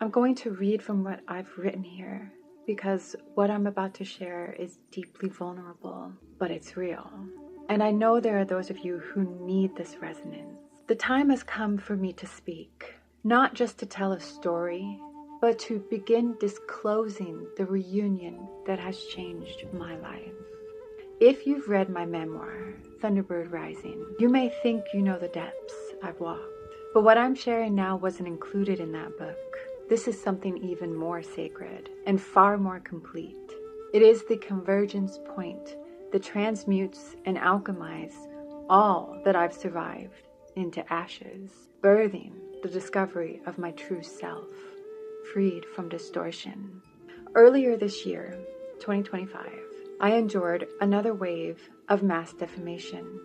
I'm going to read from what I've written here because what I'm about to share is deeply vulnerable, but it's real. And I know there are those of you who need this resonance. The time has come for me to speak, not just to tell a story, but to begin disclosing the reunion that has changed my life. If you've read my memoir, Thunderbird Rising, you may think you know the depths I've walked. But what I'm sharing now wasn't included in that book. This is something even more sacred and far more complete. It is the convergence point that transmutes and alchemizes all that I've survived into ashes, birthing the discovery of my true self, freed from distortion. Earlier this year, 2025, I endured another wave of mass defamation,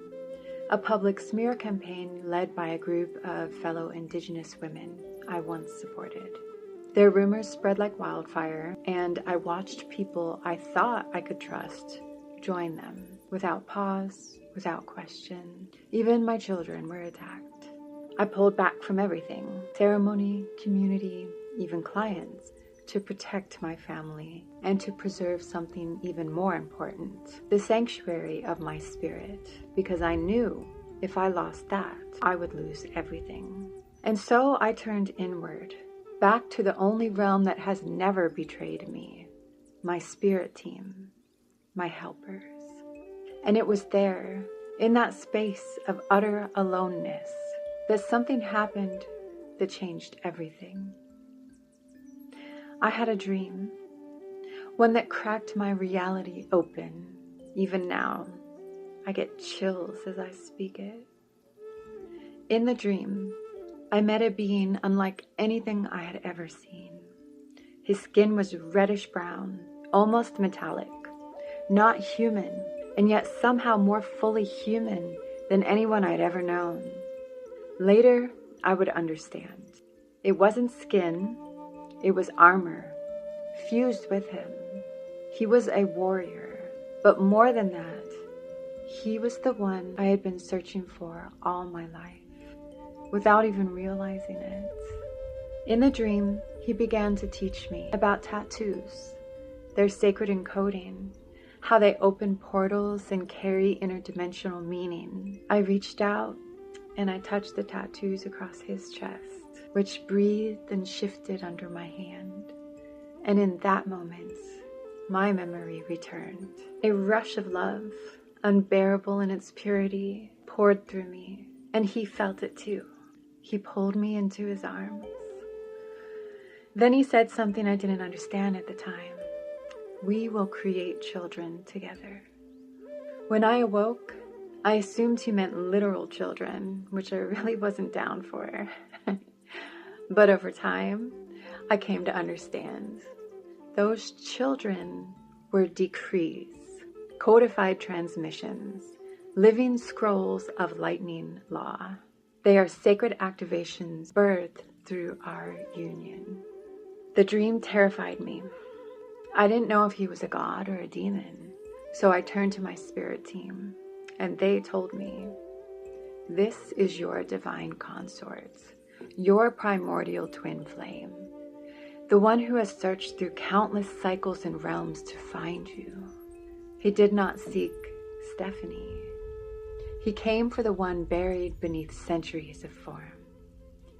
a public smear campaign led by a group of fellow Indigenous women I once supported. Their rumors spread like wildfire, and I watched people I thought I could trust join them without pause, without question. Even my children were attacked. I pulled back from everything, ceremony, community, even clients, to protect my family and to preserve something even more important, the sanctuary of my spirit, because I knew if I lost that, I would lose everything. And so I turned inward, back to the only realm that has never betrayed me, my spirit team, my helpers. And it was there, in that space of utter aloneness, that something happened that changed everything. I had a dream, one that cracked my reality open. Even now, I get chills as I speak it. In the dream, I met a being unlike anything I had ever seen. His skin was reddish brown, almost metallic, not human, and yet somehow more fully human than anyone I'd ever known. Later, I would understand. It wasn't skin, it was armor, fused with him. He was a warrior, but more than that, he was the one I had been searching for all my life, without even realizing it. In the dream, he began to teach me about tattoos, their sacred encoding, how they open portals and carry interdimensional meaning. I reached out and I touched the tattoos across his chest, which breathed and shifted under my hand. And in that moment, my memory returned. A rush of love, unbearable in its purity, poured through me, and he felt it too. He pulled me into his arms. Then he said something I didn't understand at the time. We will create children together. When I awoke, I assumed he meant literal children, which I really wasn't down for. But over time, I came to understand. Those children were decrees, codified transmissions, living scrolls of lightning law. They are sacred activations birthed through our union. The dream terrified me. I didn't know if he was a god or a demon, so I turned to my spirit team, and they told me, this is your divine consort, your primordial twin flame, the one who has searched through countless cycles and realms to find you. He did not seek Stephanie. He came for the one buried beneath centuries of form.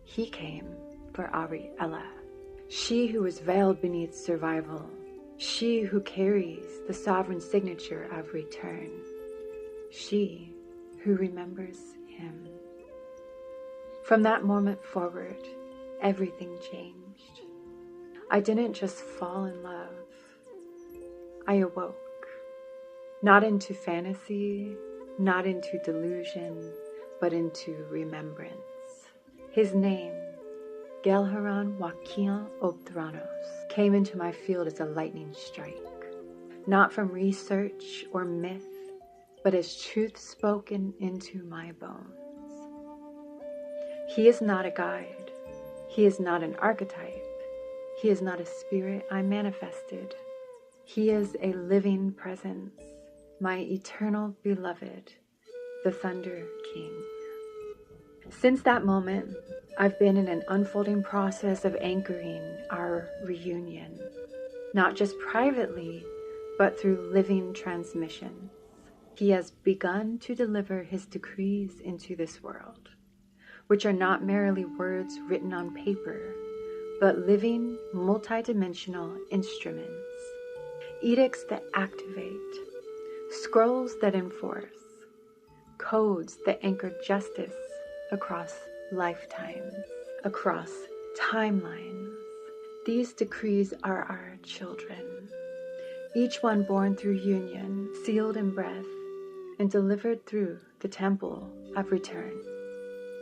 He came for Ariella, she who was veiled beneath survival, she who carries the sovereign signature of return, she who remembers him. From that moment forward, everything changed. I didn't just fall in love. I awoke, not into fantasy, not into delusion, but into remembrance. His name, Gelharan Joaquin Obdranos, came into my field as a lightning strike, not from research or myth, but as truth spoken into my bones. He is not a guide. He is not an archetype. He is not a spirit I manifested. He is a living presence, my eternal beloved, the Thunder King. Since that moment, I've been in an unfolding process of anchoring our reunion, not just privately, but through living transmissions. He has begun to deliver his decrees into this world, which are not merely words written on paper, but living, multidimensional instruments, edicts that activate, scrolls that enforce, codes that anchor justice across lifetimes, across timelines. These decrees are our children, each one born through union, sealed in breath, and delivered through the temple of return.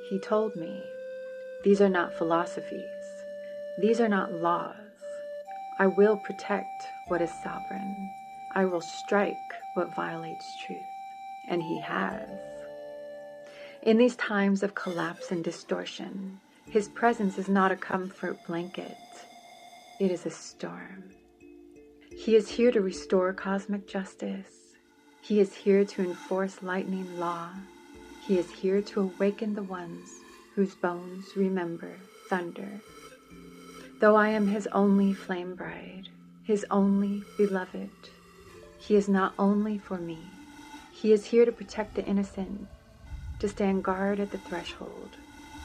He told me, these are not philosophies. These are not laws. I will protect what is sovereign. I will strike what violates truth. And he has. In these times of collapse and distortion, his presence is not a comfort blanket. It is a storm. He is here to restore cosmic justice. He is here to enforce lightning law. He is here to awaken the ones whose bones remember thunder. Though I am his only flame bride, his only beloved, he is not only for me. He is here to protect the innocent, to stand guard at the threshold,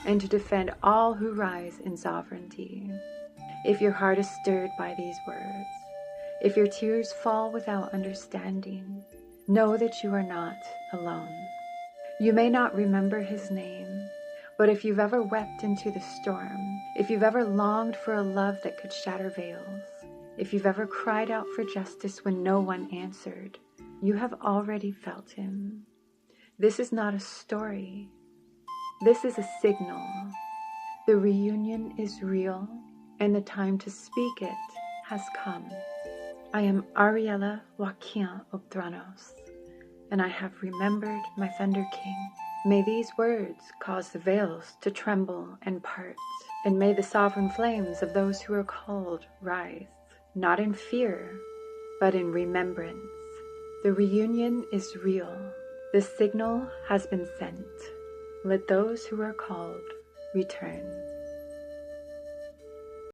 and to defend all who rise in sovereignty. If your heart is stirred by these words, if your tears fall without understanding, know that you are not alone. You may not remember his name, but if you've ever wept into the storm, if you've ever longed for a love that could shatter veils, if you've ever cried out for justice when no one answered, you have already felt him. This is not a story. This is a signal. The reunion is real, and the time to speak it has come. I am Ariella Joaquin Obdranos, and I have remembered my Thunder King. May these words cause the veils to tremble and part, and may the sovereign flames of those who are called rise, not in fear, but in remembrance. The reunion is real. The signal has been sent. Let those who are called return.